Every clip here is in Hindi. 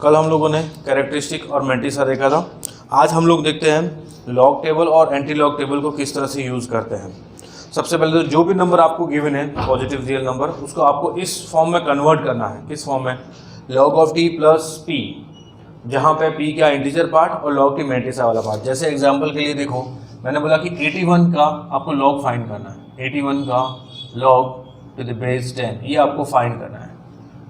कल हम लोगों ने कैरेक्टरिस्टिक और मैंटिसा देखा था। आज हम लोग देखते हैं लॉग टेबल और एंटी लॉग टेबल को किस तरह से यूज़ करते हैं। सबसे पहले तो जो भी नंबर आपको गिवन है पॉजिटिव रियल नंबर, उसको आपको इस फॉर्म में कन्वर्ट करना है। किस फॉर्म में? log of T plus P, जहाँ पे पी क्या इंटीजर पार्ट और log टी मैंटिसा वाला पार्ट। जैसे एग्जांपल के लिए देखो, मैंने बोला कि 81 का आपको log फाइंड करना है। 81 का log टू द बेस 10 ये आपको फाइंड करना है।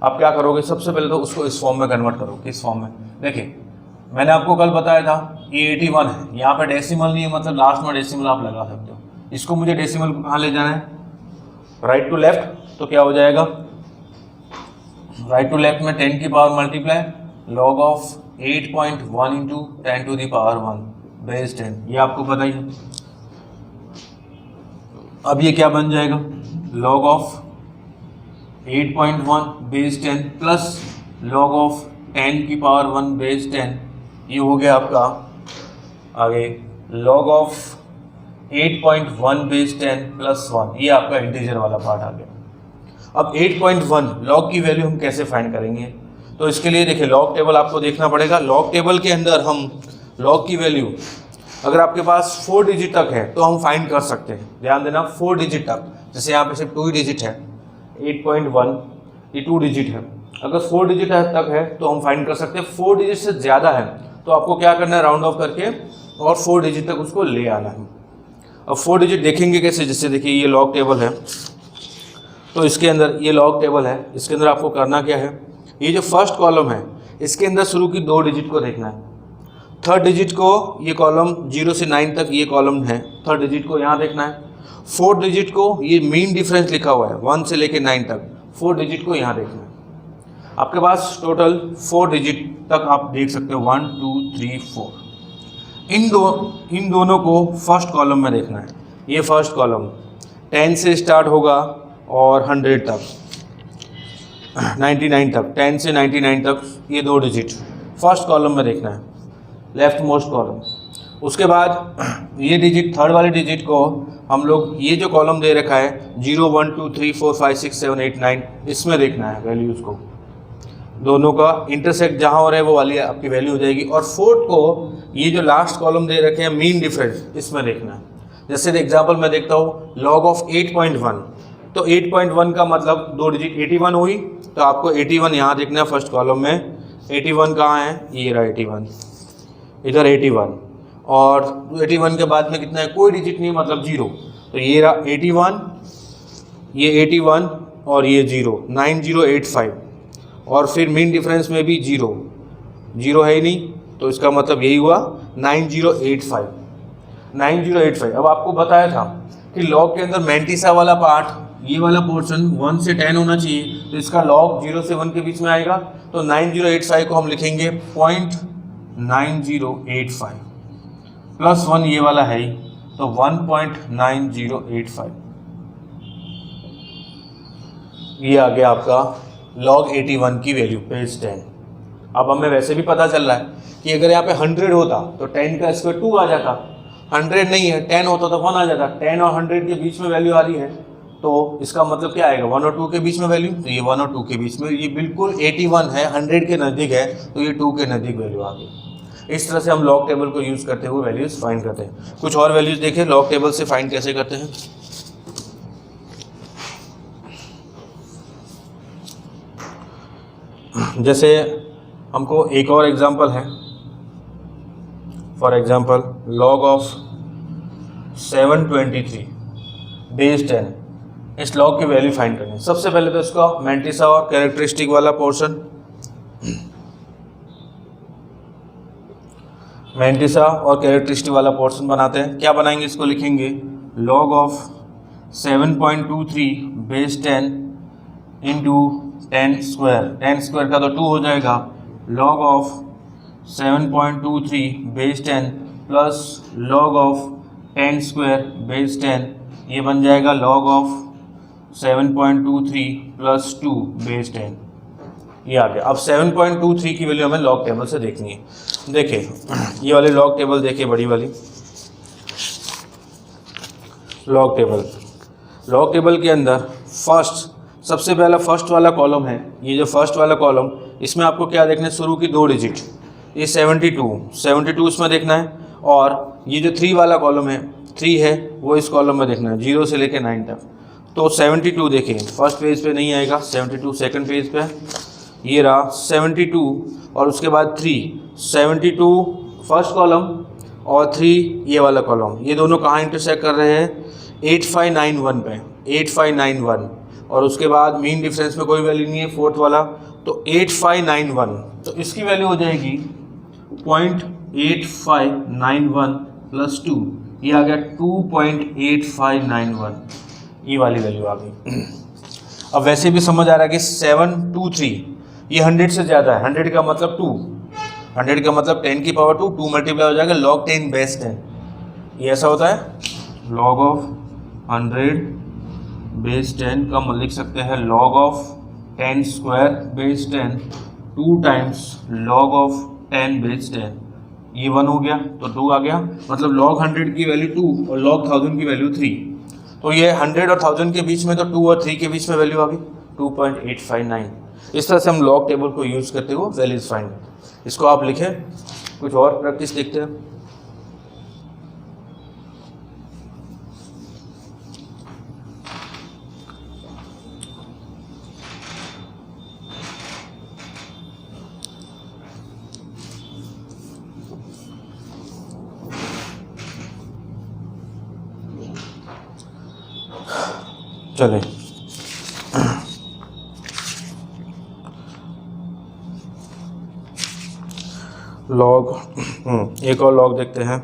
आप क्या करोगे? सबसे पहले तो उसको इस फॉर्म में कन्वर्ट करो। किस फॉर्म में? देखिए मैंने आपको कल बताया था ये 81 है, यहाँ पे डेसिमल नहीं है, मतलब लास्ट में डेसिमल आप लगा सकते हो। इसको मुझे डेसिमल को कहाँ ले जाना है? Right to left. तो क्या हो जाएगा? राइट टू लेफ्ट में 10 की power multiply log of 8.1 into 10 to the power 1 base 10, ये आपको पता ही है। अब ये क्या बन जाएगा? log of 8.1 base 10 plus log of 10 की पावर 1 बेस 10, ये हो गया आपका आगे log ऑफ 8.1 बेस 10 प्लस 1, ये आपका इंटीजर वाला पार्ट आ गया। अब 8.1 log की वैल्यू हम कैसे फाइंड करेंगे? तो इसके लिए देखिए लॉग टेबल आपको देखना पड़ेगा। लॉग टेबल के अंदर हम log की वैल्यू अगर आपके पास 4 डिजिट तक है तो हम फाइंड कर सकते हैं। ध्यान देना 4 डिजिट तक, जैसे यहाँ पे सिर्फ 2 ही डिजिट है। 8.1 ये 2 डिजिट है। अगर 4 डिजिट तक है तो हम फाइंड कर सकते हैं। 4 डिजिट से ज़्यादा है तो आपको क्या करना है? राउंड ऑफ करके और 4 डिजिट तक उसको ले आना है। अब 4 डिजिट देखेंगे कैसे? जैसे देखिए ये लॉग टेबल है, तो इसके अंदर ये लॉग टेबल है, इसके अंदर आपको करना क्या है? ये जो फर्स्ट कॉलम है इसके अंदर शुरू की 2 डिजिट को देखना है। थर्ड डिजिट को, ये कॉलम 0 से 9 तक ये कॉलम है, थर्ड डिजिट को यहाँ देखना है। फोर्थ डिजिट को, ये मीन डिफरेंस लिखा हुआ है 1 से लेके 9 तक, फोर्थ डिजिट को यहाँ देखना है। आपके पास टोटल 4 डिजिट तक आप देख सकते हो, 1 2 3 4। इन दोनों को फर्स्ट कॉलम में देखना है। ये फर्स्ट कॉलम 10 से स्टार्ट होगा और 100 तक, 99 तक, 10 से 99 तक ये 2 डिजिट फर्स्ट कॉलम में देखना है, लेफ्ट मोस्ट कॉलम। उसके बाद ये डिजिट, थर्ड वाले डिजिट को हम लोग ये जो कॉलम दे रखा है 0 1 2 3 4 5 6 7 8 9, इसमें देखना है वैल्यूज़ को। दोनों का इंटरसेक्ट जहाँ हो रहा है वो वाली आपकी वैल्यू हो जाएगी। और फोर्थ को ये जो लास्ट कॉलम दे रखे हैं मीन डिफरेंस, इसमें देखना है। जैसे एग्जांपल मैं देखता हूँ log ऑफ 8.1, तो 8.1 का मतलब 2 डिजिट 81 हुई, तो आपको 81 यहाँ देखना है फर्स्ट कॉलम में। 81 कहाँ है? ये रहा 81, इधर 81, और 81 के बाद में कितना है? कोई डिजिट नहीं, मतलब 0। तो ये रहा 81, ये 81 और ये 0, 9085, और फिर मीन डिफरेंस में भी 0 है ही नहीं, तो इसका मतलब यही हुआ 9085। 9085। अब आपको बताया था कि लॉग के अंदर मैंटिसा वाला पार्ट, ये वाला पोर्शन 1 से 10 होना चाहिए, तो इसका लॉग 0 से 1 के बीच में आएगा। तो 9085 को हम लिखेंगे 0.9085 प्लस 1 ये वाला है ही, तो 1.9085। ये आ गया आपका log 81 की वैल्यू पेज 10। अब हमें वैसे भी पता चल रहा है कि अगर यहाँ पे 100 होता तो 10 का स्क्वायर 2 आ जाता, 100 नहीं है, 10 होता तो 1 आ जाता। 10 और 100 के बीच में वैल्यू आ रही है, तो इसका मतलब क्या आएगा? 1 और 2 के बीच में वैल्यू, तो ये 1 और 2 के बीच में, ये बिल्कुल 81 है, 100 के नज़दीक है, तो ये 2 के नज़दीक वैल्यू आ गई। इस तरह से हम लॉग टेबल को यूज़ करते हुए वैल्यूज़ फाइंड करते हैं। कुछ और वैल्यूज़ देखें लॉग टेबल से फाइंड कैसे करते हैं। जैसे हमको एक और एग्जांपल है, for example log of 723 base 10, इस log की वैल्यू फाइंड करनी है। सबसे पहले तो इसका मैंटिसा और कैरेक्टरिस्टिक वाला पोर्शन, मैंटिसा और कैरेक्टरिस्टिक वाला पोर्शन बनाते हैं। क्या बनाएंगे? इसको लिखेंगे log of 7.23 base 10 into 10 square. 10 square का तो 2 हो जाएगा, log of 7.23 base 10 plus log of 10 square base 10, ये बन जाएगा log ऑफ 7.23 प्लस 2 बेस 10, ये आ गया। अब 7.23 की वैल्यू हमें लॉग टेबल से देखनी है। देखिए ये वाली लॉग टेबल देखिए, बड़ी वाली लॉग टेबल के अंदर फर्स्ट, सबसे पहला फर्स्ट वाला कॉलम है, ये जो फर्स्ट वाला कॉलम इसमें आपको क्या देखना है, शुरू की 2 डिजिट, ये 72 इसमें देखना है, और ये जो 3 वाला कॉलम है, 3 है वो इस कॉलम में देखना है 0 से लेकर 9 तक। तो 72 देखिए फर्स्ट पेज पे नहीं आएगा, 72 सेकंड पेज पे, ये रहा 72, और उसके बाद 3, 72 फर्स्ट कॉलम और 3 ये वाला कॉलम, ये दोनों कहाँ इंटरसेक्ट कर रहे हैं, 8591 पे, 8591, और उसके बाद मीन डिफरेंस में कोई वैल्यू नहीं है फोर्थ वाला, तो 8591, तो इसकी वैल्यू हो जाएगी 0.8591 प्लस 2, ये आ गया 2.8591, ये वाली वैल्यू आ गई। अब वैसे भी समझ आ रहा है कि 723 ये 100 से ज़्यादा है, 100 का मतलब 2, 100 का मतलब 10 की पावर 2 मल्टीप्लाई हो जाएगा log 10 बेस 10, ये ऐसा होता है, log ऑफ 100 बेस 10 का हम लिख सकते हैं log of 10 square base 10 2 times log of 10 base 10, ये 1 हो गया तो 2 आ गया, मतलब log 100 की वैल्यू 2 और log 1000 की वैल्यू 3, तो ये 100 और 1000 के बीच में, तो 2 और 3 के बीच में वैल्यू आ गई 2.859। इस तरह से हम लॉग टेबल को यूज़ करते हुए वैल्यूज फाइंड करते हैं। इसको आप लिखें, कुछ और प्रैक्टिस देखते हैं। चलिए लॉग एक और लॉग देखते हैं,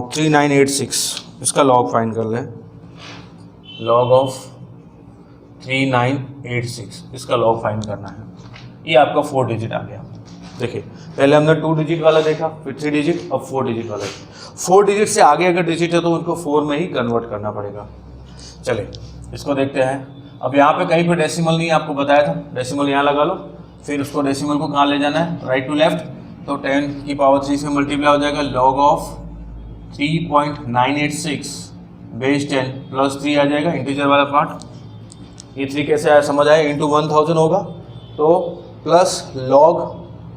3986, इसका लॉग फाइंड कर लें, लॉग ऑफ 3986 इसका लॉग फाइंड करना है। ये आपका 4 डिजिट आ गया। देखिए पहले हमने 2 डिजिट वाला देखा, फिर 3 डिजिट, अब 4 डिजिट वाला। 4 डिजिट से आगे अगर डिजिट है तो उनको 4 में ही कन्वर्ट करना पड़ेगा। चलिए इसको देखते हैं। अब यहाँ पे कहीं पर डेसिमल नहीं है, आपको बताया था, डेसिमल यहाँ लगा लो, फिर उसको डेसिमल को कहाँ ले जाना है, राइट टू लेफ्ट, तो 10 की पावर 3 से मल्टीप्लाई हो जाएगा, लॉग ऑफ 3.986 बेस 10 प्लस 3 आ जाएगा, इंटीजर वाला पार्ट। ये 3 कैसे आया समझ आया, इंटू 1000 होगा तो प्लस लॉग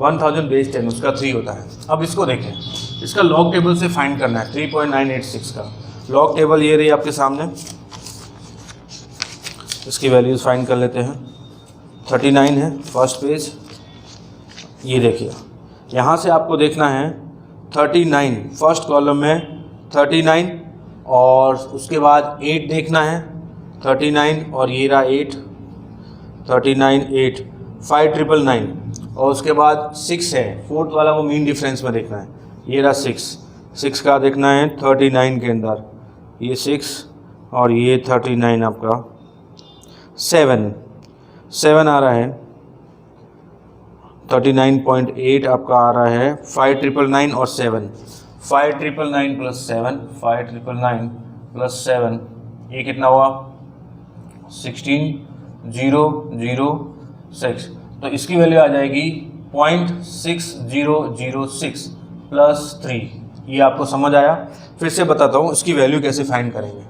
1000 बेस 10 उसका 3 होता है। अब इसको देखें, इसका लॉग टेबल से फाइंड करना है 3.986 का लॉग टेबल, ये रही आपके सामने, इसकी वैल्यूज़ फाइंड कर लेते हैं। 39 है फर्स्ट पेज, ये देखिए यहाँ से आपको देखना है 39 फर्स्ट कॉलम में 39, और उसके बाद 8 देखना है, 39 और ये रहा 8, 39 8 5999, और उसके बाद 6 है फोर्थ वाला, वो मीन डिफरेंस में देखना है, ये रहा 6 का देखना है 39 के अंदर, ये 6 और ये 39 आपका 7 आ रहा है, 39.8 आपका आ रहा है, 5999 और 7, 5999 प्लस 7, 5999 प्लस 7, ये कितना हुआ 16006, तो इसकी वैल्यू आ जाएगी 0.6006 प्लस 3। ये आपको समझ आया? फिर से बताता हूँ इसकी वैल्यू कैसे फाइंड करेंगे।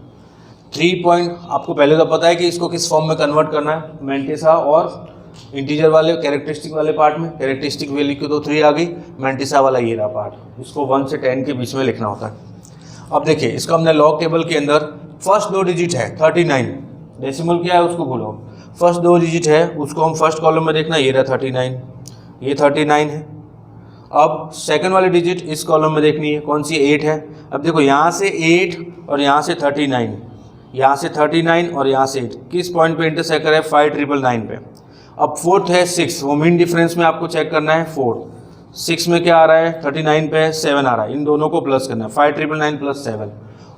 3 पॉइंट आपको पहले तो पता है कि इसको किस फॉर्म में कन्वर्ट करना है, मैंटिसा और इंटीजर वाले कैरेक्टरिस्टिक वाले पार्ट में। कैरेक्टरिस्टिक वैल्यू की तो 3 आ गई, मैंटिसा वाला ये रहा पार्ट, इसको 1 से 10 के बीच में लिखना होता है। अब देखिए इसको हमने लॉग टेबल के अंदर फर्स्ट 2 डिजिट है 39, डेसिमल क्या है उसको भूलो, फर्स्ट 2 डिजिट है उसको हम फर्स्ट कॉलम में देखना, ये रहा 39, ये 39 है। अब सेकंड वाली डिजिट इस कॉलम में देखनी है, कौन सी 8 है। अब देखो यहाँ से 8 और यहाँ से 39, यहाँ से 39 और यहाँ से 8 किस पॉइंट पे इंटरसेक्ट करे, 5999 पे। अब फोर्थ है 6, वो मीन डिफरेंस में आपको चेक करना है 4, 6 में क्या आ रहा है 39 पे 7 आ रहा है, इन दोनों को प्लस करना है 5999 प्लस 7,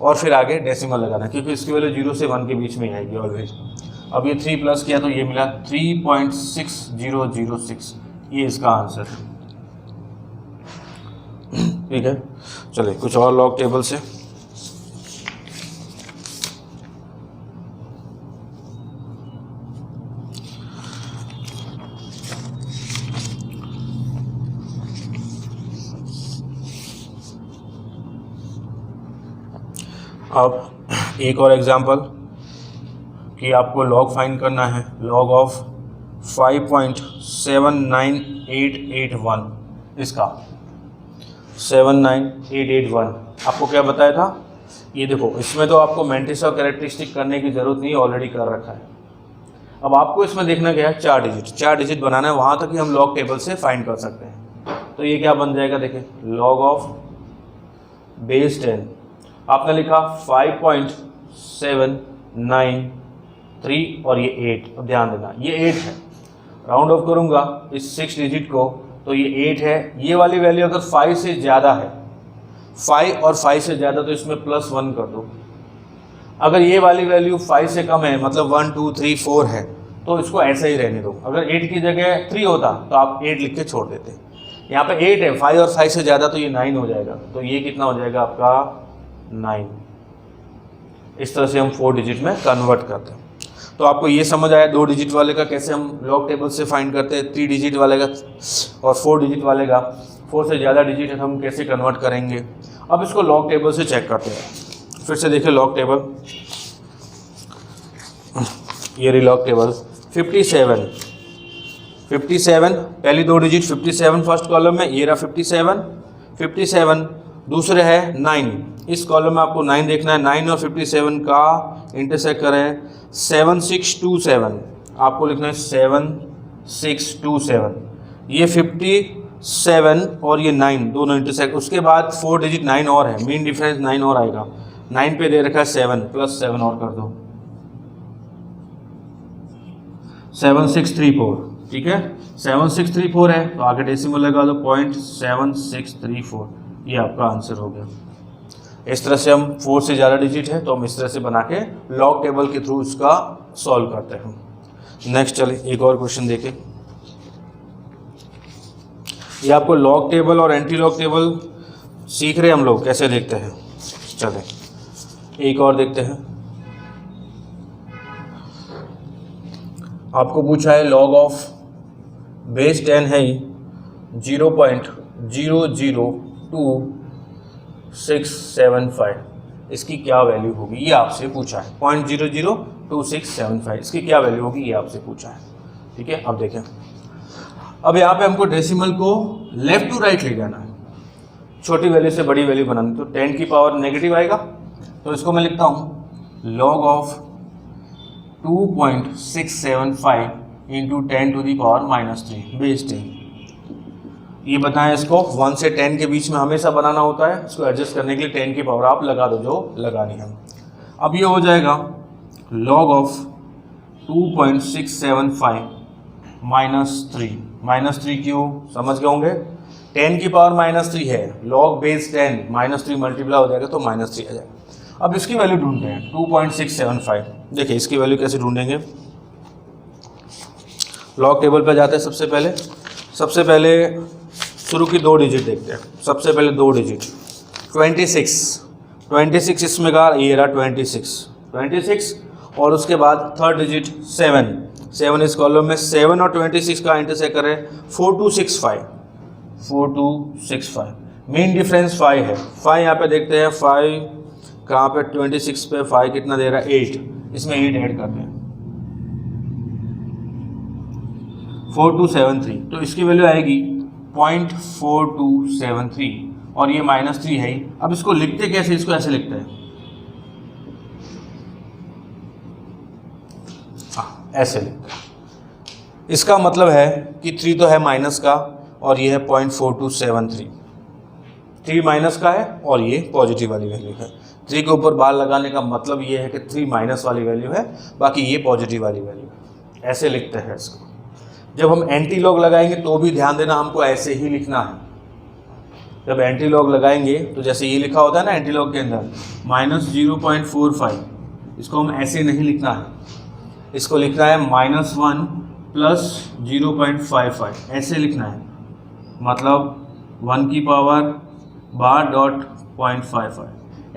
और फिर आगे डेसिमल लगाना है क्योंकि इसकी वैल्यू 0 से 1 के बीच में आएगी ऑलवेज। अब ये 3 प्लस किया तो ये मिला 3.6006, ये इसका आंसर है। ठीक है, चलिए कुछ और लॉग टेबल से। अब एक और एग्जांपल कि आपको लॉग फाइंड करना है, लॉग ऑफ 5.79881 इसका 79881 आपको क्या बताया था? ये देखो, इसमें तो आपको मैंटिस और कैरेक्टरिस्टिक करने की ज़रूरत नहीं, ऑलरेडी कर रखा है। अब आपको इसमें देखना क्या है, 4 डिजिट बनाना है, वहाँ तक ही हम लॉग टेबल से फाइंड कर सकते हैं। तो ये क्या बन जाएगा, देखिए लॉग ऑफ बेस 10 आपने लिखा 5.793 और ये 8। अब ध्यान देना ये 8 है, राउंड ऑफ करूँगा इस 6 डिजिट को तो ये 8 है। ये वाली वैल्यू अगर 5 से ज़्यादा है, 5 और 5 से ज़्यादा तो इसमें +1 कर दो। अगर ये वाली वैल्यू 5 से कम है, मतलब 1 2 3 4 है, तो इसको ऐसे ही रहने दो। अगर 8 की जगह 3 होता तो आप 8 लिख के छोड़ देते। यहाँ पे 8 है, 5 और 5 से ज़्यादा तो ये 9 हो जाएगा। तो ये कितना हो जाएगा आपका 9। इस तरह से हम 4 डिजिट में कन्वर्ट करते हैं। तो आपको ये समझ आया 2 डिजिट वाले का कैसे हम लॉग टेबल से फाइंड करते हैं, 3 डिजिट वाले का और 4 डिजिट वाले का, 4 से ज़्यादा डिजिट हम कैसे कन्वर्ट करेंगे। अब इसको लॉग टेबल से चेक करते हैं। फिर से देखिए लॉग टेबल, ये रही लॉग टेबल। 57 पहली 2 डिजिट 57 फर्स्ट कॉलम में, ये रहा 57 दूसरे है 9। इस कॉलम में आपको 9 देखना है। 9 और 57 का इंटरसेक्ट करें 7627, आपको लिखना है 7627। ये 57 और ये 9 दोनों इंटरसेक्ट, उसके बाद 4 डिजिट 9 और है, मेन डिफरेंस 9 और आएगा। 9 पे दे रखा है 7 +7 और कर दो 7634, ठीक है 7634 है तो आगे डेसिमल लगा दो 0.7634, ये आपका आंसर हो गया। इस तरह से हम 4 से ज़्यादा डिजिट है तो हम इस तरह से बना के लॉग टेबल के थ्रू उसका सॉल्व करते हैं। नेक्स्ट चले एक और क्वेश्चन देखें। ये आपको लॉग टेबल और एंटी लॉग टेबल सीख रहे हैं हम लोग कैसे देखते हैं। चलें एक और देखते हैं। आपको पूछा है लॉग ऑफ बेस 10 है 0.002675, इसकी क्या वैल्यू होगी ये आपसे पूछा है। 0.002675 इसकी क्या वैल्यू होगी ये आपसे पूछा है, ठीक है। अब देखें, अब यहाँ पे हमको डेसिमल को लेफ्ट टू राइट ले जाना है, छोटी वैल्यू से बड़ी वैल्यू बनानी। तो 10 की पावर नेगेटिव आएगा, तो इसको मैं लिखता हूँ log of 2.675 into 10 to the power -3 base 10। ये बताएं, इसको 1 से 10 के बीच में हमेशा बनाना होता है। इसको एडजस्ट करने के लिए 10 की पावर आप लगा दो जो लगानी है। अब ये हो जाएगा लॉग ऑफ 2.675 -3 क्यों समझ गए होंगे। 10 की पावर -3 है, लॉग बेस 10 -3 मल्टीप्लाई हो जाएगा तो -3 आ जाएगा। अब इसकी वैल्यू ढूंढते हैं 2.675। देखिए इसकी वैल्यू कैसे ढूंढेंगे, लॉग टेबल पे जाते हैं। सबसे पहले शुरू की 2 डिजिट देखते हैं। सबसे पहले 2 डिजिट 26 इसमें का ये रहा 26 और उसके बाद थर्ड डिजिट 7 इस कॉलम में। 7 और 26 का इंटरसेक्ट करें 4265। मेन डिफरेंस 5 है। 5 यहाँ पे देखते हैं, 5 कहाँ पे 26 पे 5 कितना दे रहा है 8, इसमें 8 ऐड करते हैं 4273। तो इसकी वैल्यू आएगी 0.4273 और ये -3 है ही। अब इसको लिखते कैसे, इसको ऐसे लिखते हैं ऐसे लिखते हैं। इसका मतलब है कि 3 तो है माइनस का और ये है 0.4273। 3 माइनस का है और ये पॉजिटिव वाली वैल्यू है। 3 के ऊपर बार लगाने का मतलब ये है कि 3 माइनस वाली वैल्यू है, बाकी ये पॉजिटिव वाली वैल्यू है। ऐसे लिखते हैं इसको। जब हम एंटी लॉग लगाएंगे तो भी ध्यान देना हमको ऐसे ही लिखना है। जब एंटी लॉग लगाएंगे तो जैसे ये लिखा होता है ना एंटी लॉग के अंदर -0.45, इसको हम ऐसे नहीं लिखना है, इसको लिखना है -1 + 0.55 ऐसे लिखना है। मतलब 1 की पावर बार डॉट 0.55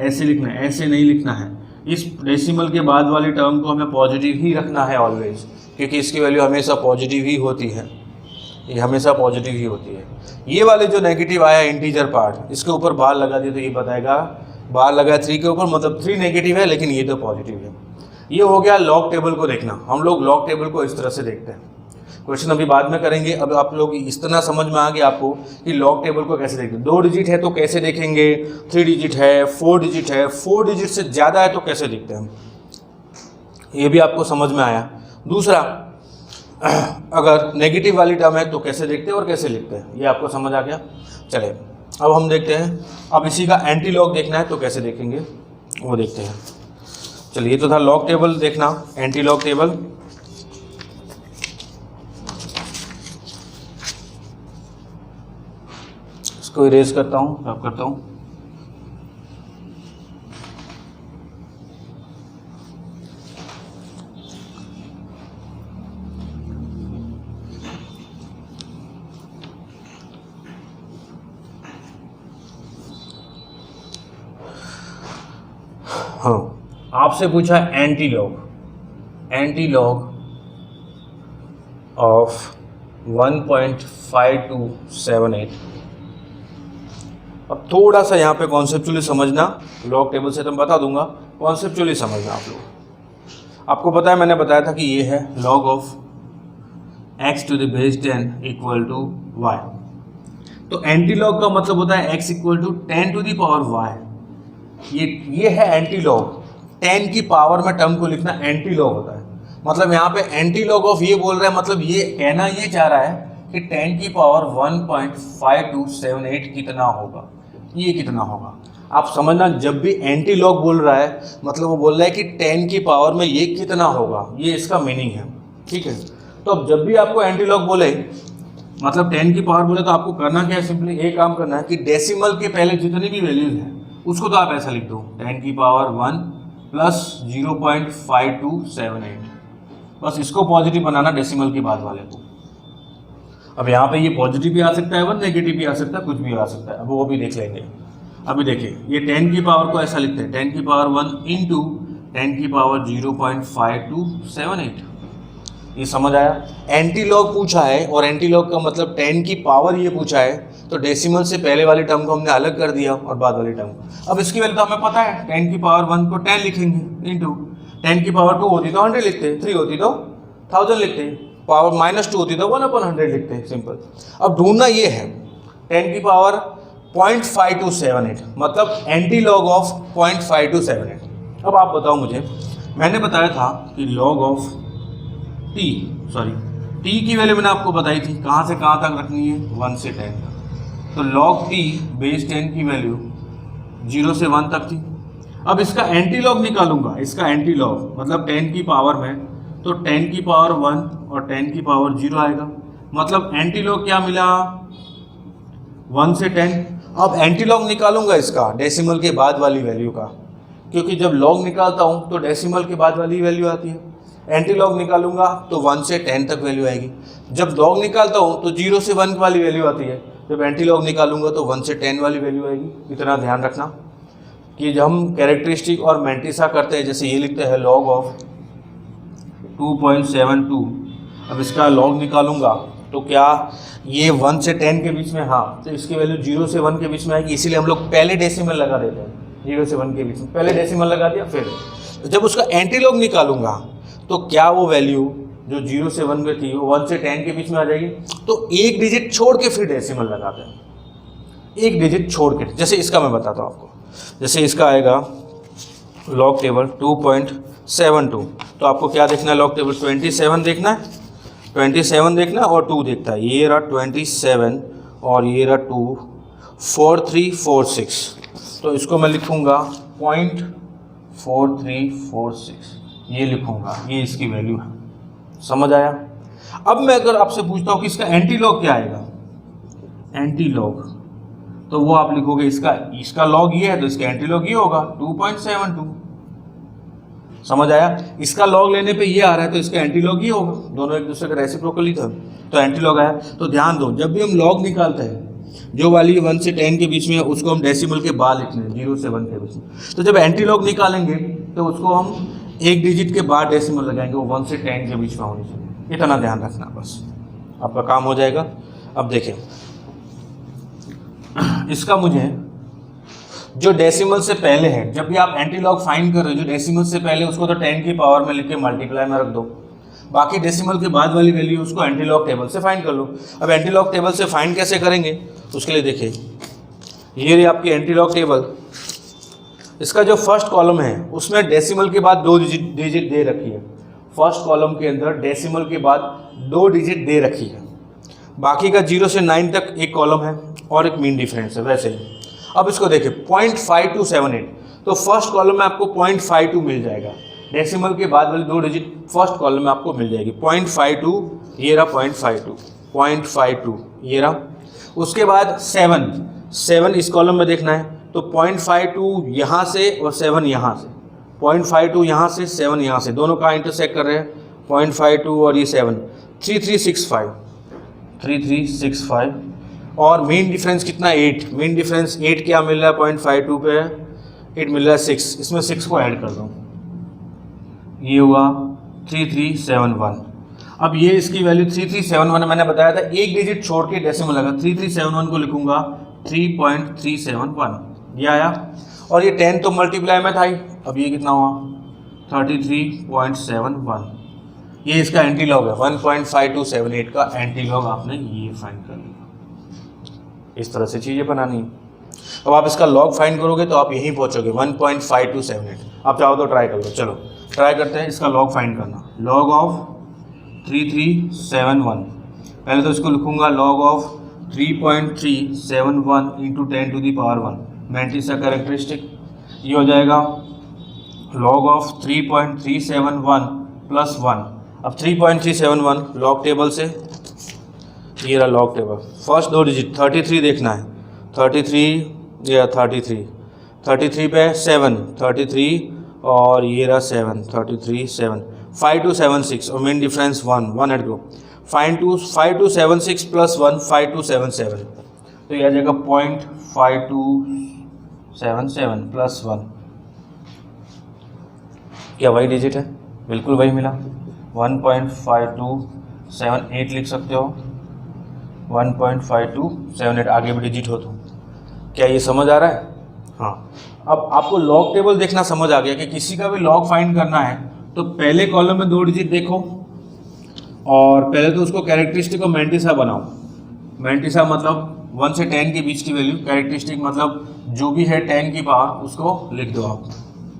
ऐसे लिखना है, ऐसे नहीं लिखना है। इस डेसिमल के बाद वाले टर्म को हमें पॉजिटिव ही रखना है ऑलवेज, क्योंकि इसकी वैल्यू हमेशा पॉजिटिव ही होती है, ये हमेशा पॉजिटिव ही होती है। ये वाले जो नेगेटिव आया इंटीजर पार्ट, इसके ऊपर बार लगा दिए तो ये बताएगा, बार लगा 3 के ऊपर मतलब 3 नेगेटिव है लेकिन ये तो पॉजिटिव है। ये हो गया लॉग टेबल को देखना। हम लोग लॉग टेबल को इस तरह से देखते हैं। क्वेश्चन अभी बाद में करेंगे। अब आप लोग इतना समझ में आ गया आपको कि लॉग टेबल को कैसे देखते हैं। 2 डिजिट है तो कैसे देखेंगे, 3 डिजिट है, 4 डिजिट है, 4 डिजिट से ज़्यादा है तो कैसे देखते हैं, ये भी आपको समझ में आया। दूसरा, अगर नेगेटिव वाली टर्म है तो कैसे देखते हैं और कैसे लिखते हैं, ये आपको समझ आ गया। चले अब हम देखते हैं, अब इसी का एंटी लॉग देखना है तो कैसे देखेंगे वो देखते हैं। चलिए, ये तो था लॉग टेबल देखना, एंटी लॉग टेबल। इसको इरेज करता हूँ, रब करता हूँ। हाँ, आपसे पूछा एंटी लॉग ऑफ 1.5278। अब थोड़ा सा यहाँ पे कॉन्सेप्चुअली समझना, लॉग टेबल से तो मैं बता दूंगा, कॉन्सेप्चुअली समझना आप लोग। आपको पता है, मैंने बताया था कि ये है log of x to the base 10 equal to y। तो एंटी लॉग का मतलब होता है x equal to 10 to the power y। ये है एंटी लॉग, 10 की पावर में टर्म को लिखना एंटी लॉग होता है। मतलब यहाँ पे एंटी लॉग ऑफ ये बोल रहा है, मतलब ये कहना ये चाह रहा है कि 10 की पावर 1.5278 कितना होगा, ये कितना होगा। आप समझना, जब भी एंटी लॉग बोल रहा है मतलब वो बोल रहा है कि 10 की पावर में ये कितना होगा, ये इसका मीनिंग है। ठीक है, तो अब जब भी आपको एंटी लॉग बोले मतलब 10 की पावर बोले तो आपको करना क्या है, सिंपली एक काम करना है कि डेसिमल के पहले जितनी भी वैल्यूज हैं उसको तो आप ऐसा लिख दो 10 की पावर 1 प्लस 0.5278। बस इसको पॉजिटिव बनाना डेसिमल के बाद वाले को। अब यहाँ पे ये पॉजिटिव भी आ सकता है, 1 नेगेटिव भी आ सकता है, कुछ भी आ सकता है, अब वो भी देख लेंगे। अभी देखिए, ये 10 की पावर को ऐसा लिखते हैं 10 की पावर 1 इंटू 10 की पावर 0.5278। ये समझ आया। एंटी लॉग पूछा है और एंटी लॉग का मतलब 10 की पावर ये पूछा है, तो डेसिमल से पहले वाली टर्म को हमने अलग कर दिया और बाद वाली टर्म को। अब इसकी वैल्यू तो हमें पता है, 10 की पावर 1 को 10 लिखेंगे इंटू 10 की पावर 2 होती तो 100 लिखते, 3 होती तो 1000 लिखते, पावर -2 होती तो 1/100 लिखते हैं, सिंपल। अब ढूंढना ये है 10 की पावर 0.5278, मतलब एंटी लॉग ऑफ 0.5278। अब आप बताओ मुझे, मैंने बताया था कि लॉग ऑफ टी की वैल्यू मैंने आपको बताई थी, कहाँ से कहाँ तक रखनी है, 1 से 10 तक। तो log t बेस 10 की वैल्यू 0 से 1 तक थी। अब इसका एंटी लॉग निकालूंगा, इसका एंटी लॉग मतलब 10 की पावर में, तो 10 की पावर 1 और 10 की पावर 0 आएगा, मतलब एंटी लॉग क्या मिला 1 से 10। अब एंटी लॉग निकालूंगा इसका डेसिमल के बाद वाली वैल्यू का, क्योंकि जब लॉग निकालता हूँ तो डेसिमल के बाद वाली वैल्यू आती है। एंटी लॉग निकालूंगा तो 1 से 10 तक वैल्यू आएगी। जब लॉग निकालता हूँ तो 0 से 1 वाली वैल्यू आती है, जब एंटी लॉग निकालूंगा तो 1 से 10 वाली वैल्यू आएगी। इतना ध्यान रखना कि जब हम कैरेक्टरिस्टिक और मैंटिसा करते हैं, जैसे ये लिखते हैं लॉग ऑफ 2.72, अब इसका लॉग निकालूंगा तो क्या ये 1 से 10 के बीच में, हाँ, तो इसकी वैल्यू 0 से 1 के बीच में आएगी, इसीलिए हम लोग पहले डेसिमल लगा देते हैं, 0 से 1 के बीच में पहले डेसिमल लगा दिया। फिर जब उसका एंटी लॉग निकालूंगा तो क्या वो वैल्यू जो 0 से 1 में थी वो 1 से 10 के बीच में आ जाएगी, तो एक डिजिट छोड़ के फिर डेसिमल लगाते हैं, एक डिजिट छोड़ के। जैसे इसका मैं बताता हूँ आपको, जैसे इसका आएगा लॉग टेबल 2.72, तो आपको क्या देखना है, लॉग टेबल 27 देखना है, 27 देखना है और 2 देखता है। ये रहा 27 और ये रहा 2, 4346, तो इसको मैं लिखूँगा 0.4346, ये लिखूँगा, ये इसकी वैल्यू है। समझ आया। अब मैं अगर आपसे पूछता हूँ कि इसका एंटी लॉग क्या आएगा, एंटी लॉग, तो वो आप लिखोगे इसका लॉग ये है तो इसका एंटी लॉग ये होगा 2.72। समझ आया। इसका लॉग लेने पे ये आ रहा है तो इसका एंटी लॉग ये होगा, दोनों एक दूसरे का रेसिप्रोकली था तो एंटी लॉग आया। तो ध्यान दो, जब भी हम लॉग निकालते हैं जो वाली 1 से 10 के बीच में है उसको हम डेसिमल के बाद लिखने हैं, 0 से 1 के बीच में। तो जब एंटी लॉग निकालेंगे तो उसको हम एक डिजिट के बाद डेसिमल लगाएंगे, वो 1 से 10 के बीच में होनी चाहिए। इतना ध्यान रखना, बस आपका काम हो जाएगा। अब देखें, इसका मुझे जो डेसिमल से पहले है, जब भी आप एंटी लॉग फाइंड कर रहे हो जो डेसिमल से पहले, उसको तो 10 की पावर में लिख के मल्टीप्लाई में रख दो। बाकी डेसिमल के बाद वाली वैल्यू उसको एंटी लॉग टेबल से फाइंड कर लो। अब एंटी लॉग टेबल से फाइंड कैसे करेंगे, उसके लिए देखिए ये रही आपकी एंटी लॉग टेबल। इसका जो फर्स्ट कॉलम है उसमें डेसिमल के बाद 2 डिजिट दे रखी है। फर्स्ट कॉलम के अंदर डेसिमल के बाद 2 डिजिट दे रखी है। बाकी का 0 से 9 तक एक कॉलम है और एक मीन डिफरेंस है वैसे ही। अब इसको देखिए 0.5278, तो फर्स्ट कॉलम में आपको 0.52 मिल जाएगा। डेसिमल के बाद वाली 2 डिजिट फर्स्ट कॉलम में आपको मिल जाएगी। 0.52 ये रहा, 0.52 ये रहा। उसके बाद 7 इस कॉलम में देखना है, तो 0.52 यहाँ से और 7 यहाँ से, 0.52 यहाँ से 7 यहाँ से, दोनों का इंटरसेक्ट कर रहे हैं 0.52 और ये 7, 3365 और मेन डिफरेंस कितना 8, मेन डिफरेंस 8 क्या मिल रहा है 0.52 पे, 8 मिल रहा है 6, इसमें 6 को ऐड कर दो, ये हुआ 3371। अब ये इसकी वैल्यू 3371 मैंने बताया था, एक डिजिट छोड़ के डेसिमल लगा, 3371 को लिखूंगा 3.371, ये आया। और ये 10 तो मल्टीप्लाई में था ही, अब ये कितना हुआ 33.71, ये इसका एंटी लॉग है। 1.5278 का एंटी लॉग आपने ये फाइंड कर लिया। इस तरह से चीज़ें बनानी है। अब आप इसका लॉग फाइंड करोगे तो आप यहीं पहुंचोगे 1.5278। आप चाहो तो ट्राई कर लो, चलो ट्राई करते हैं इसका लॉग फाइंड करना। लॉग ऑफ 3371, पहले तो इसको लिखूंगा log of 3.371 into 10 to the power 1, mantissa का कैरेक्टरिस्टिक, ये हो जाएगा लॉग ऑफ 3.371 प्लस 1। अब 3.371 लॉग टेबल से, ये रहा लॉग टेबल, फर्स्ट 2 डिजिट 33 देखना है, 33 या 33 पे 7, 33 और ये रहा 7, 33 7, 5276 और मेन डिफरेंस 1 एड को 5276 प्लस 1 5277, तो ये आ जाएगा 0.5277 प्लस 1, क्या वही डिजिट है? बिल्कुल वही मिला, 1.5278 लिख सकते हो, 1.5278 आगे भी डिजिट हो तो। क्या ये समझ आ रहा है? हाँ। अब आपको लॉग टेबल देखना समझ आ गया कि किसी का भी लॉग फाइंड करना है तो पहले कॉलम में 2 डिजिट देखो और पहले तो उसको कैरेक्टरिस्टिक और मैंटिसा बनाओ। मैंटिसा मतलब 1 से 10 के बीच की वैल्यू, कैरेक्टरिस्टिक मतलब जो भी है 10 की पावर उसको लिख दो आप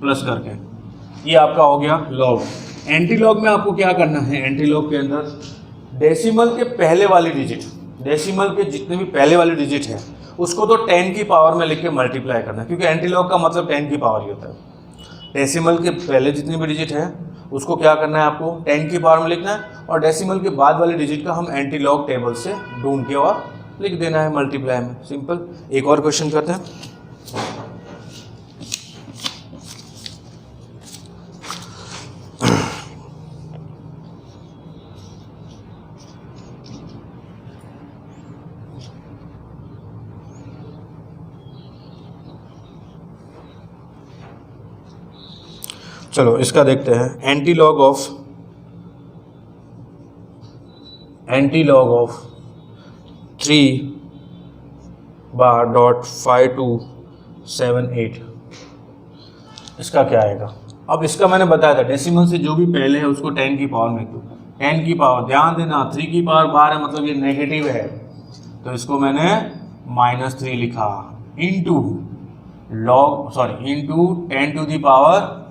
प्लस करके, ये आपका हो गया लॉग। एंटी लॉग में आपको क्या करना है, एंटी लॉग के अंदर डेसिमल के पहले वाली डिजिट, डेसिमल के जितने भी पहले वाले डिजिट है उसको तो 10 की पावर में लिख के मल्टीप्लाई करना है, क्योंकि एंटी लॉग का मतलब 10 की पावर ही होता है। डेसिमल के पहले जितने भी डिजिट है उसको क्या करना है, आपको 10 की पावर में लिखना है और डेसिमल के बाद वाले डिजिट का हम एंटी लॉग टेबल से ढूंढ के और लिख देना है मल्टीप्लाई में, सिंपल। एक और क्वेश्चन करते हैं। चलो इसका देखते हैं। एंटी लॉग ऑफ 3/5278, इसका क्या आएगा? अब इसका मैंने बताया था डेसिमल से जो भी पहले है उसको 10 की पावर में, तो 10 की पावर, ध्यान देना 3 की पावर बाहर है मतलब ये नेगेटिव है, तो इसको मैंने -3 लिखा into into 10 to the power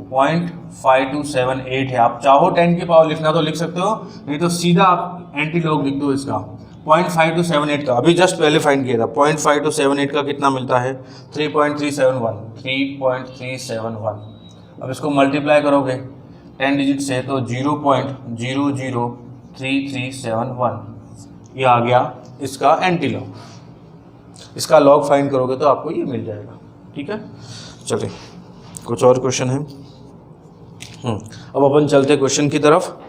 0.5278 है। आप चाहो 10 की पावर लिखना तो लिख सकते हो, नहीं तो सीधा आप एंटी लॉग लिख दो इसका 0.5278 का। अभी जस्ट पहले फाइंड किया था, 0.5278 का कितना मिलता है 3.371। अब इसको मल्टीप्लाई करोगे 10 डिजिट से तो 0.003371, ये आ गया इसका एंटी लॉग। इसका लॉग फाइंड करोगे तो आपको ये मिल जाएगा, ठीक है। चलिए कुछ और क्वेश्चन है। अब अपन चलते क्वेश्चन की तरफ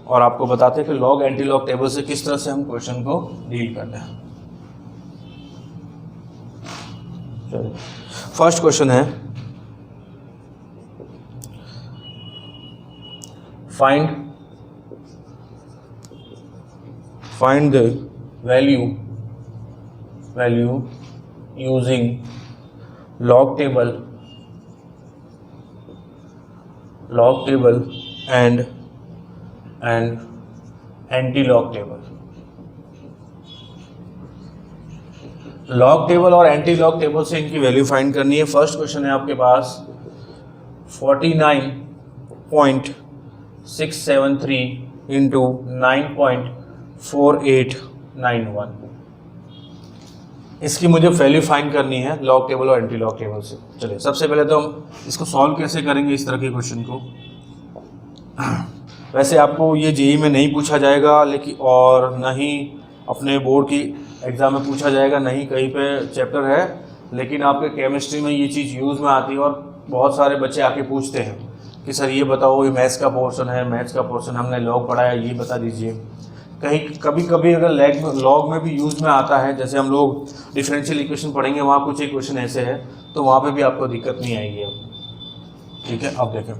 और आपको बताते हैं कि लॉग एंटी लॉग टेबल से किस तरह से हम क्वेश्चन को डील करते हैं। चलिए फर्स्ट क्वेश्चन है, find the value using log table and and anti log table. Log table और एंटी लॉग टेबल से इनकी वैल्यू फाइंड करनी है। फर्स्ट क्वेश्चन है आपके पास 49.673 इंटू 9.4891। इसकी मुझे वैल्यू फाइंड करनी है लॉग टेबल और एंटी लॉग टेबल से। चलिए सबसे पहले तो हम इसको सॉल्व कैसे करेंगे इस तरह के क्वेश्चन को। वैसे आपको ये जेईई में नहीं पूछा जाएगा, लेकिन और न ही अपने बोर्ड की एग्ज़ाम में पूछा जाएगा, नहीं कहीं पे चैप्टर है, लेकिन आपके केमिस्ट्री में ये चीज़ यूज़ में आती है और बहुत सारे बच्चे आके पूछते हैं कि सर ये बताओ, ये मैथ्स का पोर्शन है, मैथ्स का पोर्शन हमने लॉग पढ़ा है, ये बता दीजिए। कहीं कभी कभी अगर लॉग में भी यूज़ में आता है, जैसे हम लोग डिफरेंशियल इक्वेशन पढ़ेंगे, वहाँ कुछ इक्वेशन ऐसे है तो वहाँ पे भी आपको दिक्कत नहीं आएगी। अब ठीक है, अब देखें,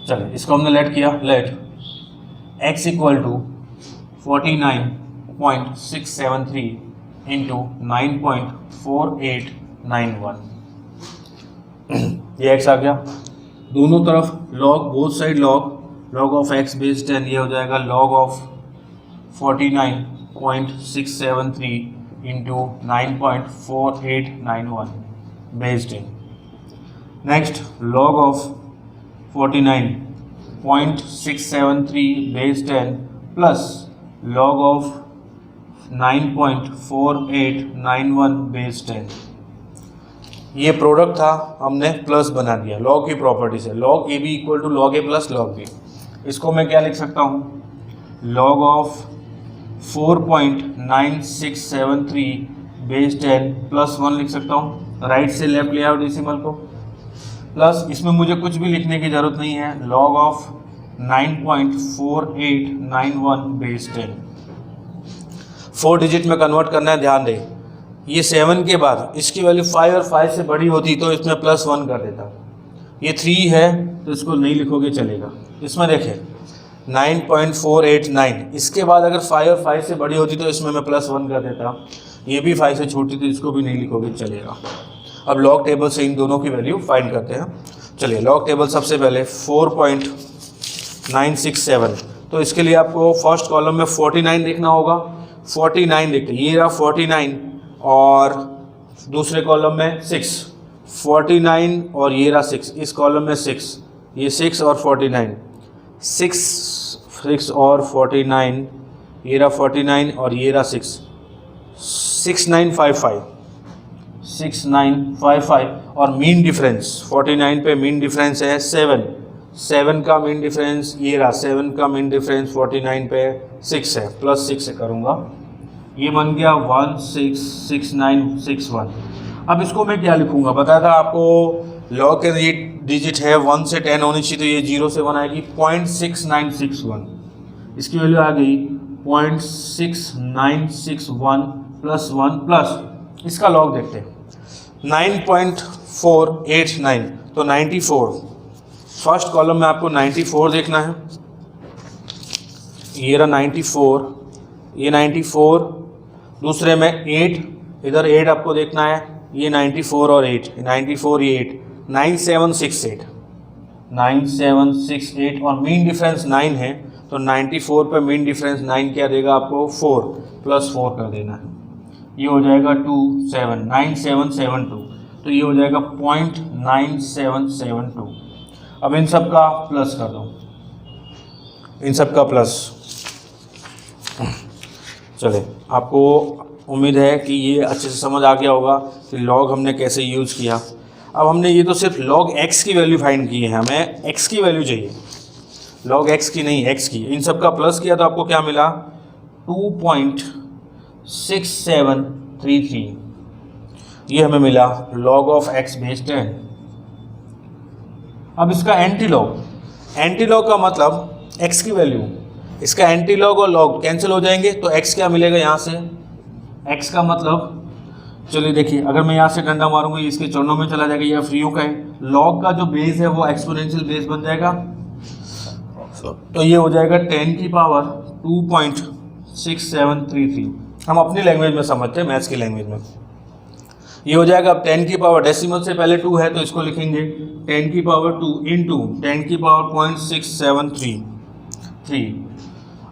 चलिए इसको हमने लेट किया। Let x equal to 49.673 into 9.4891। ये x आ गया, दोनों तरफ log, both side log of x base 10, ये हो जाएगा log of 49.673 into 9.4891 base 10। Next log of 49.673 base 10 plus log of 9.4891 base 10। ये प्रोडक्ट था, हमने प्लस बना दिया। लॉग की प्रॉपर्टी से log A B equal to log A plus log B. इसको मैं क्या लिख सकता हूँ, log ऑफ 4.9673 बेस 10 प्लस 1 लिख सकता हूँ। राइट से लेफ्ट ले आओ डेसिमल को, प्लस इसमें मुझे कुछ भी लिखने की ज़रूरत नहीं है, log ऑफ 9.4891 बेस 10। 4 डिजिट में कन्वर्ट करना है, ध्यान दें। ये 7 के बाद इसकी वैल्यू 5 और 5 से बड़ी होती तो इसमें प्लस 1 कर देता। ये 3 है तो इसको नहीं लिखोगे चलेगा। इसमें देखें 9.489, इसके बाद अगर 5 और 5 से बड़ी होती तो इसमें मैं प्लस 1 कर देता। ये भी 5 से छोटी तो इसको भी नहीं लिखोगे चलेगा। अब लॉग टेबल से इन दोनों की वैल्यू फाइंड करते हैं। चलिए लॉग टेबल सबसे पहले 4.967, तो इसके लिए आपको फर्स्ट कॉलम में 49 लिखना होगा। 49 लिखते, ये रहा 49 और दूसरे कॉलम में 6, 49 और ये रहा 6, इस कॉलम में 6, ये 6 और 49, 6 और 49, ये रहा 49 और ये रहा 6, 6955 और मीन डिफरेंस 49 पे मीन डिफरेंस है 7 का मीन डिफरेंस, ये रहा 7 का मीन डिफरेंस 49 पे 6 है, प्लस 6 से करूँगा, ये बन गया 166961। अब इसको मैं क्या लिखूँगा, बताया था आपको लॉग के डिजिट है 1 से 10 होनी चाहिए, तो ये 0 से 1 आएगी 0.6961। इसकी वैल्यू आ गई 0.6961 प्लस 1 प्लस इसका लॉग देखते हैं 9.489, तो 94, फर्स्ट कॉलम में आपको 94 देखना है, ये रहा 94, ये 94, दूसरे में 8, इधर 8 आपको देखना है, ये 94 और 8, 94 ये 8, 9768 और मीन डिफरेंस 9 है, तो 94 पे मीन डिफरेंस 9 क्या देगा आपको 4, प्लस 4 कर देना है, ये हो जाएगा 9772, तो ये हो जाएगा 0.9772। अब इन सब का प्लस कर दो, इन सब का प्लस। चले, आपको उम्मीद है कि ये अच्छे से समझ आ गया होगा कि लॉग हमने कैसे यूज़ किया। अब हमने ये तो सिर्फ लॉग x की वैल्यू फाइंड की है, हमें x की वैल्यू चाहिए, लॉग x की नहीं, x की। इन सब का प्लस किया तो आपको क्या मिला 2.6733, ये हमें मिला log ऑफ x बेस 10। अब इसका एंटी लॉग का मतलब x की वैल्यू, इसका एंटी लॉग और लॉग कैंसिल हो जाएंगे, तो x क्या मिलेगा यहाँ से, x का मतलब, चलिए देखिए, अगर मैं यहाँ से डंडा मारूंगा ये इसके चरणों में चला जाएगा, यह फ्री का है, लॉग का जो बेस है वो एक्सपोनेंशियल बेस बन जाएगा, तो ये हो जाएगा 10 की पावर 2.6733। हम अपनी लैंग्वेज में समझते हैं, मैथ्स की लैंग्वेज में ये हो जाएगा। अब 10 की पावर, डेसिमल से पहले 2 है तो इसको लिखेंगे 10 की पावर 2 इंटू 10 की पावर 0.673 3।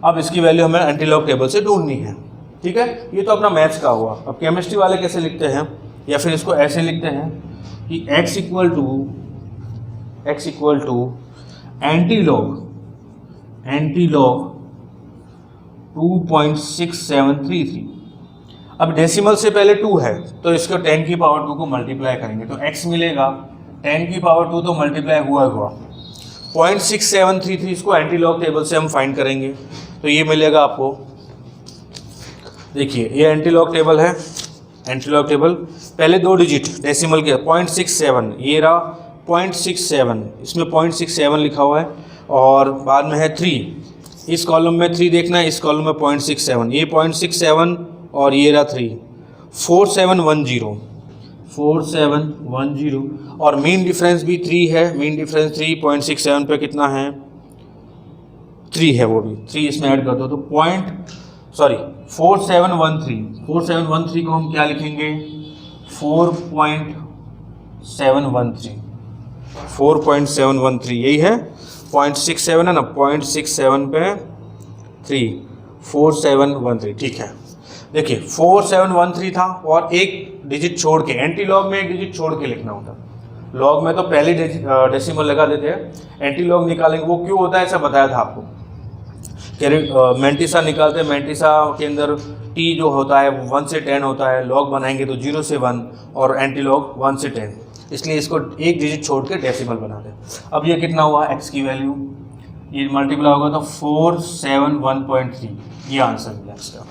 अब इसकी वैल्यू हमें एंटीलॉग टेबल से ढूंढनी है, ठीक है। ये तो अपना मैथ्स का हुआ। अब केमिस्ट्री वाले कैसे लिखते हैं, या फिर इसको ऐसे लिखते हैं कि x इक्वल टू एंटीलॉग 2.6733। अब डेसिमल से पहले 2 है तो इसको 10 की पावर 2 को मल्टीप्लाई करेंगे तो x मिलेगा 10 की पावर 2 तो मल्टीप्लाई हुआ 0.6733। इसको एंटीलॉग टेबल से हम फाइंड करेंगे तो ये मिलेगा आपको। देखिए ये एंटीलॉग टेबल है, एंटीलॉग टेबल पहले 2 डिजिट डेसिमल के 0.67, ये रहा 0.67, इसमें 0.67 लिखा हुआ है और बाद में है 3, इस कॉलम में 3 देखना है, इस कॉलम में 0.67, ये 0.67 और ये रहा 3, 4710 और मीन डिफरेंस भी 3 है। मीन डिफरेंस 3.67 पे कितना है 3 है, वो भी 3 इसमें ऐड कर दो तो 4713 को हम क्या लिखेंगे 4.713 यही है। 0.67 है ना, 0.67 पे 3 4713, ठीक है। देखिए 4713 था और एक डिजिट छोड़ के, एंटीलॉग में एक डिजिट छोड़ के लिखना होता, लॉग में तो पहले डेसिमल लगा देते हैं, एंटीलॉग निकालेंगे। वो क्यों होता है ऐसा बताया था आपको। मेंटिसा निकालते हैं, मेंटिसा के अंदर टी जो होता है 1 से 10 होता है, लॉग बनाएंगे तो 0 से 1 और एंटीलॉग 1 से 10, इसलिए इसको एक डिजिट छोड़ के डेसिमल बना दें। अब ये कितना हुआ x की वैल्यू, ये मल्टीप्लाई होगा तो 471.3, ये आंसर मिला इसका।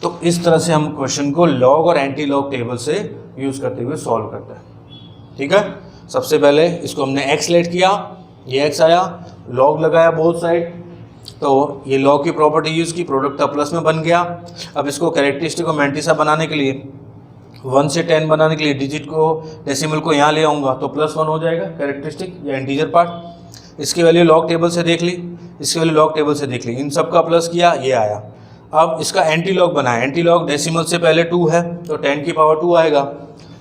तो इस तरह से हम क्वेश्चन को लॉग और एंटीलॉग टेबल से यूज़ करते हुए सॉल्व करते हैं, ठीक है। सबसे पहले इसको हमने x लेट किया, ये x आया, लॉग लगाया बोथ साइड, तो ये लॉग की प्रॉपर्टी यूज़ की, प्रोडक्ट का प्लस में बन गया। अब इसको कैरेक्टरिस्टिक को मेंटिसा बनाने के लिए 1 से 10 बनाने के लिए डिजिट को डेसिमल को यहाँ ले आऊँगा तो +1 हो जाएगा कैरेक्टरिस्टिक या इंटीजर पार्ट। इसकी वैल्यू लॉग टेबल से देख ली, इसकी वैल्यू लॉग टेबल से देख ली, इन सब का प्लस किया, ये आया। अब इसका एंटीलॉग बनाया, एंटीलॉग डेसिमल से पहले 2 है तो 10 की पावर 2 आएगा,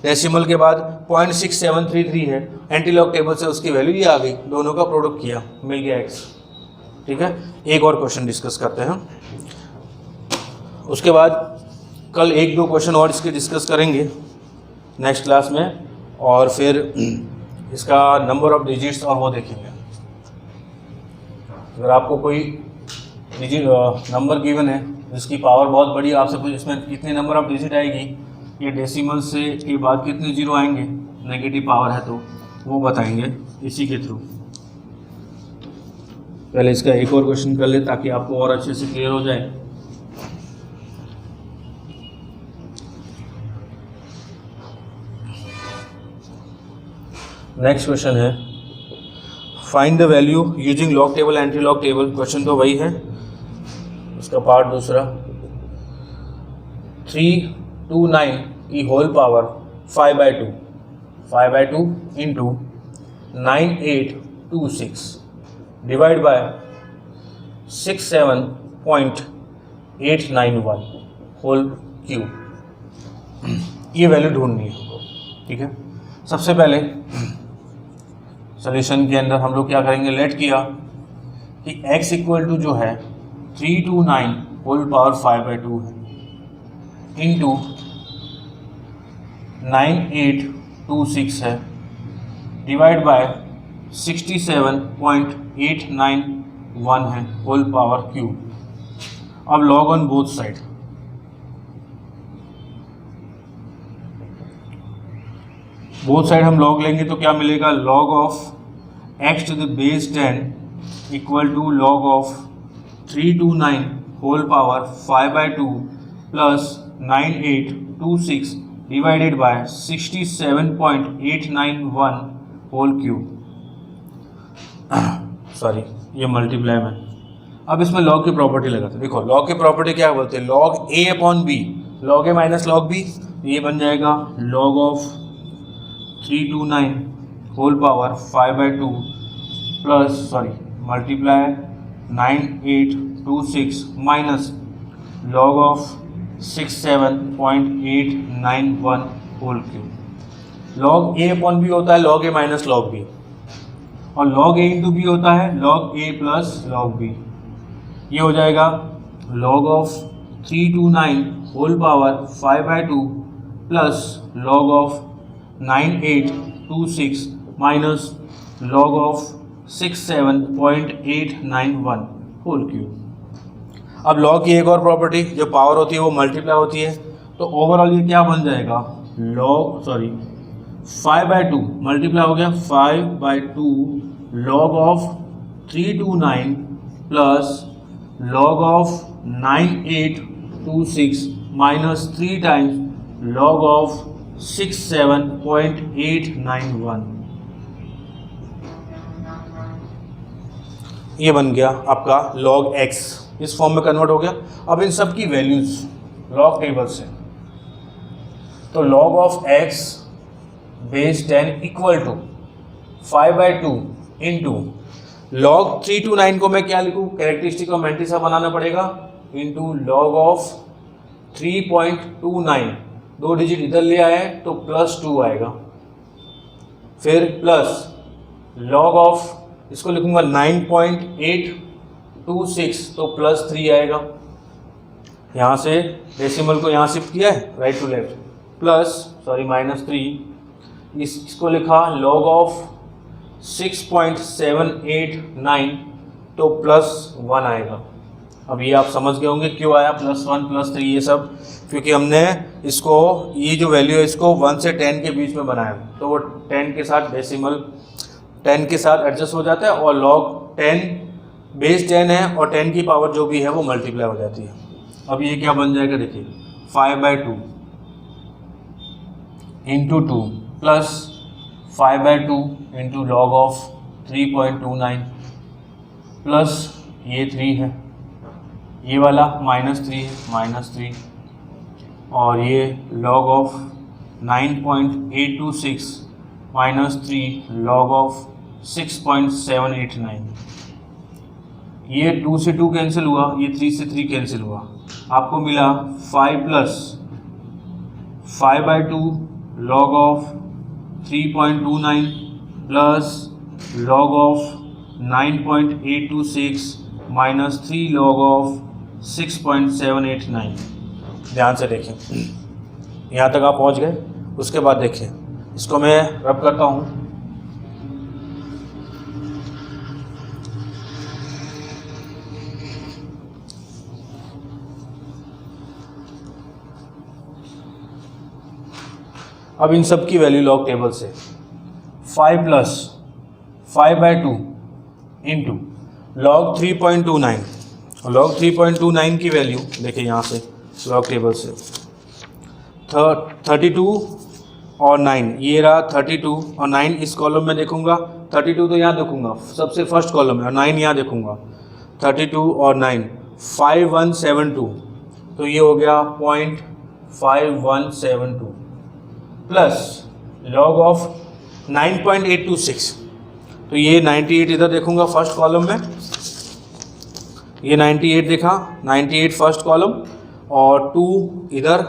डेसिमल के बाद 0.6733 है, एंटीलॉग टेबल से उसकी वैल्यू ये आ गई, दोनों का प्रोडक्ट किया, मिल गया x, ठीक है। एक और क्वेश्चन डिस्कस करते हैं, उसके बाद कल 1-2 क्वेश्चन और इसके डिस्कस करेंगे नेक्स्ट क्लास में, और फिर इसका नंबर ऑफ डिजिट्स और वो देखेंगे। अगर आपको कोई डिजिट नंबर गिवन है जिसकी पावर बहुत बड़ी, आपसे कुछ इसमें कितने नंबर ऑफ डिजिट आएगी, ये डेसिमल से के बाद कितने जीरो आएंगे, नेगेटिव पावर है तो वो बताएंगे इसी के थ्रू। पहले इसका एक और क्वेश्चन कर ले ताकि आपको और अच्छे से क्लियर हो जाए। नेक्स्ट क्वेश्चन है find the value using log table anti log table. Question तो वही है, इसका पार्ट दूसरा। 329 की whole power 5/2 into 9826 divide by 67.891 whole cube, ये वैल्यू ढूंढनी है हमको, ठीक है। सबसे पहले सॉल्यूशन के अंदर हम लोग क्या करेंगे, लेट किया कि x इक्वल टू जो है 329 होल पावर 5/2 है इंटू 9826 है डिवाइड बाय 67.891 है होल पावर क्यूब। अब लॉग ऑन बोथ साइड, हम लॉग लेंगे तो क्या मिलेगा, log of x to the base 10 equal to log of 329 whole power 5/2 plus 9826 divided by 67.891 whole cube. Sorry, ये मल्टीप्लाई में। अब इसमें लॉग की प्रॉपर्टी लगाते हैं। देखो लॉग की प्रॉपर्टी क्या बोलते हैं, log a upon B, log a minus log B, ये बन जाएगा log of 329 whole power 5/2 plus multiply 9826 minus log of 67.891 whole cube. Log a upon B होता है log a minus log B, और लॉग a इंटू बी होता है log a plus log B. ये हो जाएगा log of 329 whole power 5/2 plus log of 9826 minus log of 67.891 whole cube. अब log की एक और प्रॉपर्टी, जो पावर होती है वो मल्टीप्लाई होती है, तो ओवरऑल ये क्या बन जाएगा, 5/2 मल्टीप्लाई हो गया 5/2 log of 329 plus log of 9826 minus 3 times log of 67.891। ये बन गया आपका log x, इस फॉर्म में कन्वर्ट हो गया। अब इन सब की वैल्यूज लॉग टेबल से, तो log of x base 10 equal to 5/2 into log 329 को मैं क्या लिखूँ, कैरेक्टरिस्टिक और मैंट्रिक्स बनाना पड़ेगा, इंटू log ऑफ 3.29, 2 डिजिट इधर ले आए तो +2 आएगा, फिर प्लस log ऑफ, इसको लिखूंगा 9.826 तो +3 आएगा, यहाँ से डेसिमल को यहाँ शिफ्ट किया है राइट टू लेफ्ट, -3, इसको लिखा log ऑफ 6.789 तो +1 आएगा। अब ये आप समझ गए होंगे क्यों आया +1 +3 ये सब, क्योंकि हमने इसको, ये जो वैल्यू है इसको 1 से 10 के बीच में बनाया, तो वो 10 के साथ डेसिमल 10 के साथ एडजस्ट हो जाता है, और log 10 बेस 10 है और 10 की पावर जो भी है वो मल्टीप्लाई हो जाती है। अब ये क्या बन जाएगा, देखिए 5/2 into 2 plus 5/2 into log of 3.29 plus ये 3 है, ये वाला -3 है, -3, और ये log ऑफ 9.826 -3 log ऑफ 6.789, ये 2 से 2 कैंसिल हुआ, ये 3 से 3 कैंसिल हुआ, आपको मिला 5 plus 5/2 log of 3.29 plus log of 9.826 -3 log of 6.789। ध्यान से देखें, यहाँ तक आप पहुँच गए, उसके बाद देखें, इसको मैं रब करता हूँ, अब इन सब की वैल्यू लॉग टेबल से 5 प्लस 5/2 इंटू log 3.29, और log 3.29 की वैल्यू देखिए यहाँ से लॉग टेबल से 32 और 9, ये रहा 32 और 9 इस कॉलम में देखूंगा, 32 तो यहाँ देखूंगा सबसे फर्स्ट कॉलम है, और 9 यहाँ देखूंगा, 32 और 9 5172, तो ये हो गया 0.5172 प्लस log ऑफ 9.826, तो ये 98 इधर देखूंगा फर्स्ट कॉलम में, ये 98 देखा, 98 फर्स्ट कॉलम, और 2 इधर,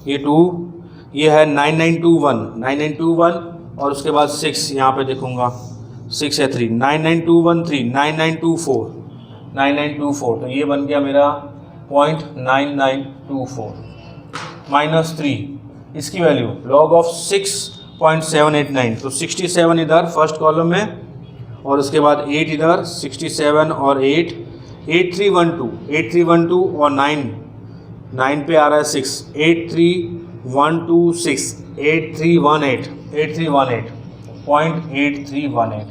ये 2, ये है 9921 और उसके बाद 6 यहाँ पे देखूंगा, 6 है 3, 99213 9924, तो ये बन गया मेरा 0.9924 -3, इसकी वैल्यू log ऑफ 6.789, तो 67 इधर फर्स्ट कॉलम में, और उसके बाद 8 इधर, 67 और 8, 8312 और 9 पे आ रहा है 6, 83126, 8318,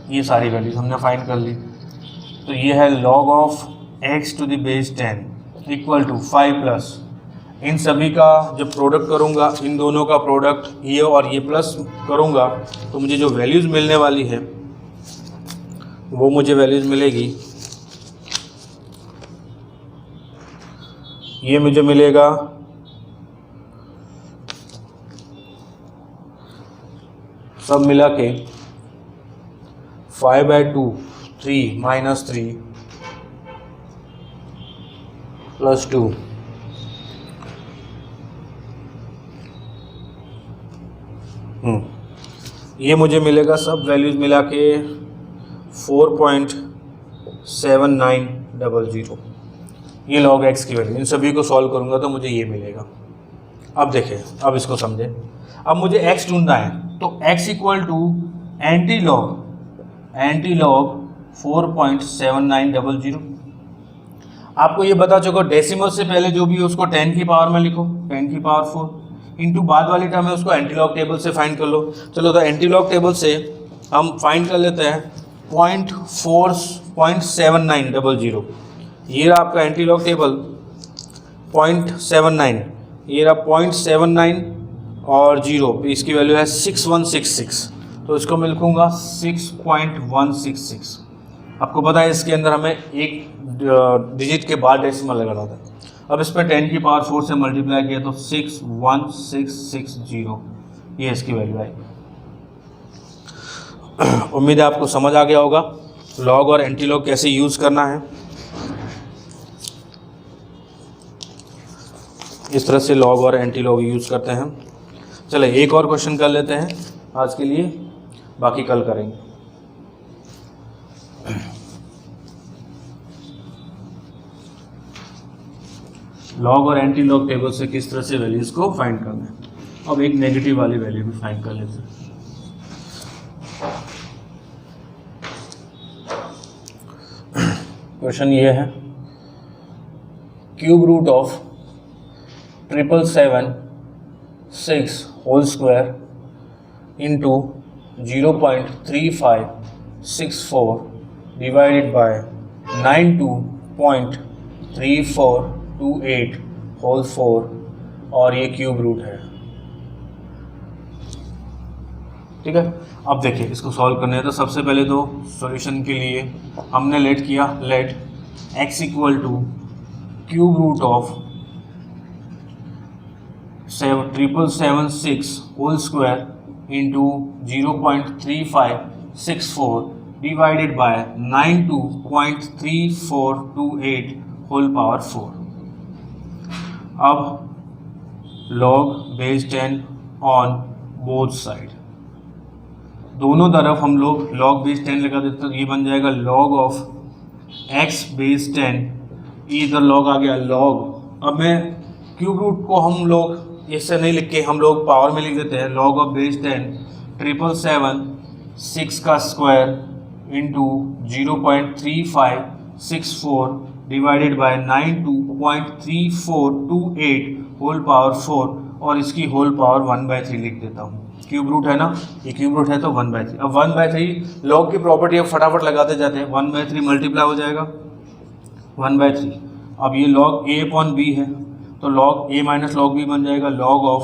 ये सारी वैल्यूज हमने फाइंड कर ली। तो ये है log of x to the base 10 equal to 5 plus, इन सभी का जब प्रोडक्ट करूँगा, इन दोनों का प्रोडक्ट ये और ये प्लस करूँगा, तो मुझे जो वैल्यूज़ मिलने वाली है वो मुझे वैल्यूज़ मिलेगी, ये मुझे मिलेगा सब मिला के 5/2 3 -3 +2 ये मुझे मिलेगा सब वैल्यूज़ मिला के 4.79 900, ये log x की वैल्यू, इन सभी को सॉल्व करूँगा तो मुझे ये मिलेगा। अब देखें, अब इसको समझें। अब मुझे x ढूंढना है, तो x equal to anti log 4.7900। आपको ये बता चुका, डेसिमल से पहले जो भी है उसको 10 की पावर में लिखो, 10 की पावर 4 इंटू बाद वाली टर्म है उसको एंटीलॉग टेबल से फाइंड कर लो। चलो तो एंटीलॉग टेबल से हम फाइंड कर लेते हैं 0.7900। ये रहा आपका एंटीलॉग टेबल 0.79, ये रहा 0.79 और 0, इसकी वैल्यू है 6166, तो इसको मैं लिखूँगा 6.166। आपको पता है इसके अंदर हमें एक डिजिट के बाद डेसिमल लगाना था। अब इस पर 10 की पावर 4 से मल्टीप्लाई किया तो 61660, ये इसकी वैल्यू आई। उम्मीद है आपको समझ आ गया होगा लॉग और एंटीलॉग कैसे यूज़ करना है। इस तरह से लॉग और एंटीलॉग यूज़ करते हैं। चले एक और क्वेश्चन कर लेते हैं आज के लिए, बाकी कल करेंगे। लॉग और एंटी लॉग टेबल से किस तरह से वैल्यूज को फाइंड करना है। अब एक नेगेटिव वाली वैल्यू भी फाइंड कर लेते हैं। क्वेश्चन ये है, cube root of 777 whole square into 0.3564 divided by 92.3428 whole 4 और ये क्यूब रूट है। ठीक है, अब देखिए इसको सॉल्व करने है तो सबसे पहले तो सॉल्यूशन के लिए हमने लेट किया, let x equal to cube root of 777 whole square into 0.3564 divided by 92.3428 whole power 4। अब log base 10 on both side, दोनों तरफ हम लोग log बेस 10 लगा देते तो ये बन जाएगा log ऑफ x बेस 10, इधर log आ गया log। अब मैं क्यूब रूट को हम लोग इससे नहीं लिख के हम लोग पावर में लिख देते हैं, log ऑफ बेस 10 777 का square into 0.3564 divided by 92.3428 whole power 4 और इसकी होल पावर 1/3 लिख देता हूँ। क्यूब रूट है ना, ये क्यूब रूट है तो 1/3। अब 1/3 लॉग की प्रॉपर्टी अब फटाफट लगाते जाते हैं, 1/3 मल्टीप्लाई हो जाएगा 1/3। अब ये log a अपॉन b है तो log a minus log b बन जाएगा log ऑफ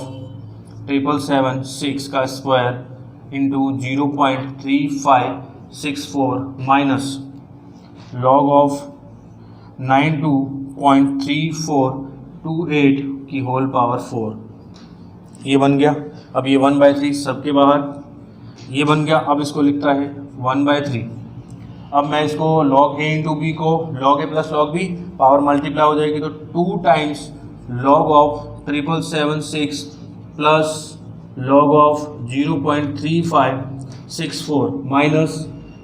777 का square into 0.3564 minus log of 92.3428 की होल पावर 4, ये बन गया। अब ये 1/3 सबके बाहर, ये बन गया। अब इसको लिखता है 1/3। अब मैं इसको log a इंटू बी को log a plus log b power multiply हो जाएगी तो 2 times log of 777 plus log of 0.3564 minus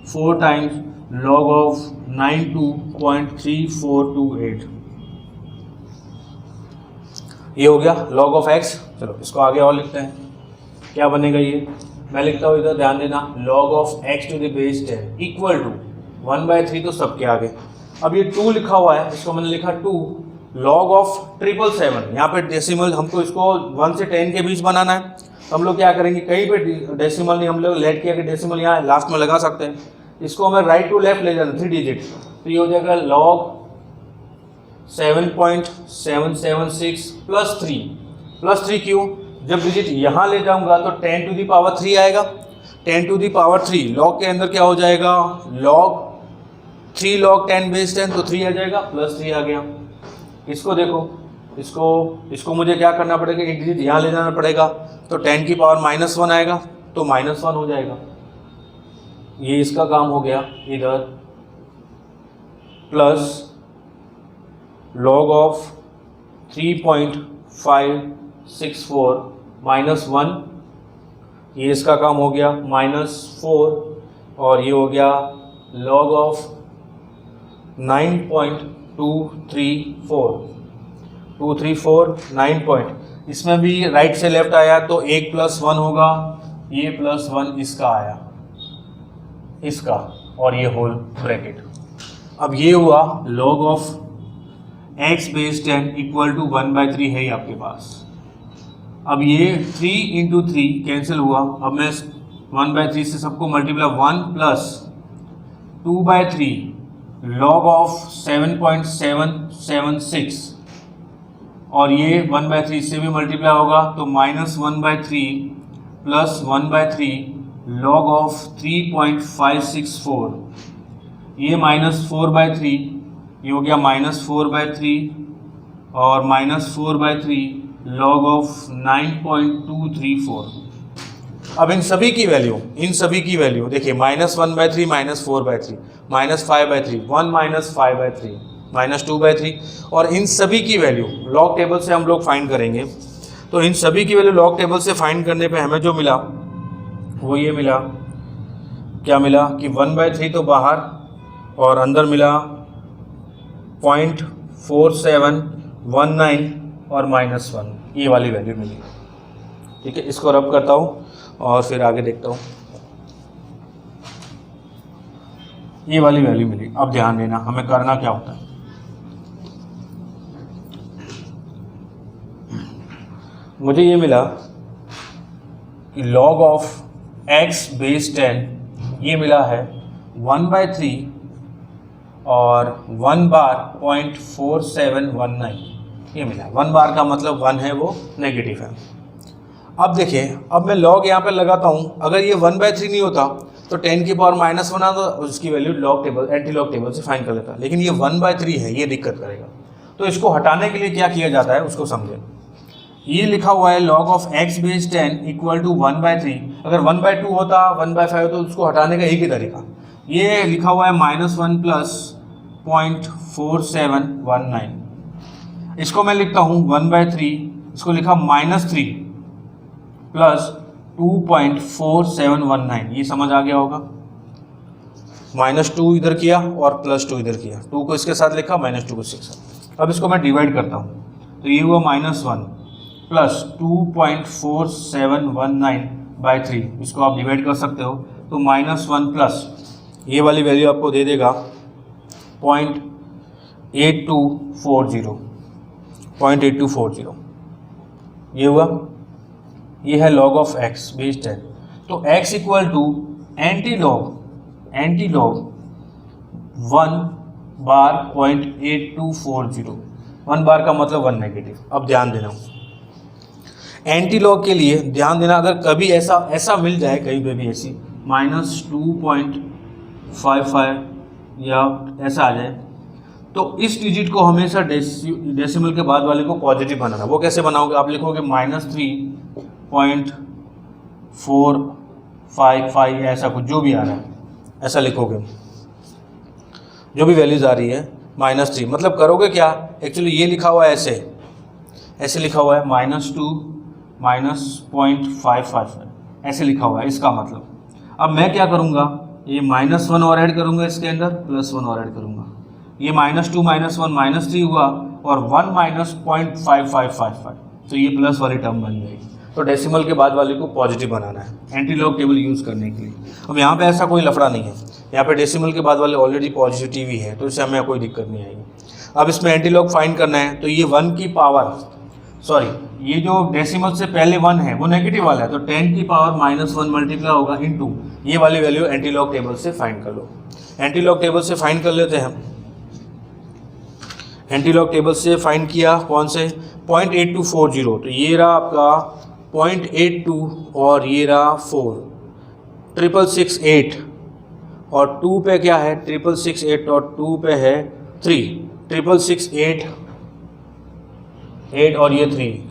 4 times log of 92.3428, ये हो गया log ऑफ x। चलो इसको आगे और लिखते हैं, क्या बनेगा ये मैं लिखता हूँ, इधर ध्यान देना, log of x to the base 10 equal to 1/3 तो सबके आगे। अब ये 2 लिखा हुआ है, इसको मैंने लिखा 2 log ऑफ 777, यहाँ पे डेसिमल हमको इसको 1 से 10 के बीच बनाना है तो हम लोग क्या करेंगे, कहीं पे डेसिमल नहीं, हम लोग लेट किया कि डेसिमल यहाँ लास्ट में लगा सकते हैं। इसको हमें राइट टू लेफ्ट ले जाना 3 डिजिट, तो ये हो जाएगा log 7.776 प्लस 3 क्यों, जब डिजिट यहाँ ले जाऊंगा तो 10 टू दी पावर 3 आएगा। 10 टू दी पावर 3 log के अंदर क्या हो जाएगा, log 3 log 10 बेस 10 तो 3 आ जाएगा, प्लस 3 आ गया। इसको देखो, इसको मुझे क्या करना पड़ेगा, एक डिजिट यहाँ ले जाना पड़ेगा तो 10 की पावर -1 आएगा तो -1 हो जाएगा। ये इसका काम हो गया। इधर प्लस log ऑफ 3.564 -1, ये इसका काम हो गया -4 और ये हो गया log ऑफ 9 पॉइंट, इसमें भी राइट से लेफ्ट आया तो 1 + 1 होगा, ये +1 इसका आया, इसका, और ये होल ब्रैकेट। अब ये हुआ log of x base 10 equal to 1/3 है ये आपके पास। अब ये 3 × 3 कैंसिल हुआ, अब मैं 1/3 से सबको मल्टीप्लाई 1 + 2/3 log ऑफ 7.776, और ये 1/3 से भी मल्टीप्लाई होगा तो -1/3 + 1/3 log ऑफ 3.564, ये -4/3, ये हो गया -4/3 और -4/3 log ऑफ 9.234। अब इन सभी की वैल्यू देखिए, -1/3 -4/3 -5/3 1 -5/3 -2/3, और इन सभी की वैल्यू लॉग टेबल से हम लोग फाइंड करेंगे। तो इन सभी की वैल्यू लॉग टेबल से फाइंड करने पे हमें जो मिला वो ये मिला, क्या मिला कि 1/3 तो बाहर और अंदर मिला 0.4719 और -1, ये वाली वैल्यू मिली। ठीक है, इसको रब करता हूँ और फिर आगे देखता हूँ। ये वाली वैल्यू मिली। अब ध्यान देना हमें करना क्या होता है। मुझे ये मिला कि log ऑफ x बेस 10 ये मिला है 1/3 और 1 बार 0.4719, ये मिला। 1 बार का मतलब 1 है, वो नेगेटिव है। अब देखिए, अब मैं log यहाँ पे लगाता हूँ, अगर ये 1/3 नहीं होता तो 10 की पावर -1 आता, उसकी value log table anti log table से फाइंड कर लेता, लेकिन ये 1/3 है, ये दिक्कत करेगा। तो इसको हटाने के लिए क्या किया जाता है उसको समझें। ये लिखा हुआ है log of x base 10 equal to 1/3, अगर 1/2 होता 1/5 होता तो उसको हटाने का एक ही तरीका, ये लिखा हुआ है -1 + 0.4719, इसको मैं लिखता हूँ 1/3, इसको लिखा -3 + 2.4719, ये समझ आ गया होगा। -2 इधर किया और +2 इधर किया, 2 को इसके साथ लिखा, -2 को इसके साथ। अब इसको मैं डिवाइड करता हूँ तो ये हुआ -1 + 2.4719/3, इसको आप डिवाइड कर सकते हो तो -1 प्लस ये वाली वैल्यू आपको दे देगा 0.8240, ये हुआ। ये है log ऑफ x बेस 10। तो x equal to anti log 1 bar 0.8240, 1 bar का मतलब 1 नेगेटिव। अब ध्यान देना, एंटी लॉग के लिए ध्यान देना, अगर कभी ऐसा मिल जाए, कहीं पे भी ऐसी -2.55 या ऐसा आ जाए, तो इस डिजिट को हमेशा डेसिमल के बाद वाले को पॉजिटिव बनाना। वो कैसे बनाओगे, आप लिखोगे -3.455 या ऐसा कुछ, जो भी आ रहा है ऐसा लिखोगे, जो भी वैल्यूज़ आ रही है -3, मतलब करोगे क्या, एक्चुअली ये लिखा हुआ है ऐसे लिखा हुआ है -2 -0.55 ऐसे लिखा हुआ है, इसका मतलब। अब मैं क्या करूँगा, ये -1 और ऐड करूँगा, इसके अंदर +1 और ऐड करूँगा, ये -2 -1 -3 हुआ और 1 -0.5555, तो ये प्लस वाली टर्म बन जाएगी। तो डेसिमल के बाद वाले को पॉजिटिव बनाना है एंटी लॉग टेबल यूज़ करने के लिए। अब यहाँ पे ऐसा कोई लफड़ा नहीं है, यहाँ पे डेसिमल के बाद वाले ऑलरेडी पॉजिटिव ही है, तो इससे हमें कोई दिक्कत नहीं आएगी। अब इसमें एंटी लॉग फाइंड करना है, तो ये 1 की पावर, सॉरी, ये जो डेसिमल से पहले 1 है वो नेगेटिव वाला है, तो 10 की पावर -1 मल्टीप्लाई होगा इनटू ये वाली वैल्यू एंटी लॉग टेबल से फाइंड कर लो। एंटी लॉग टेबल से फाइंड कर लेते हैं हम। एंटी लॉग टेबल से फाइंड किया, कौन से, 0.8240, तो ये रहा आपका 0.82 और ये रहा 4, 668 और 2 पे क्या है, 668 और 2 पे है 3, 668 8 और ये 3,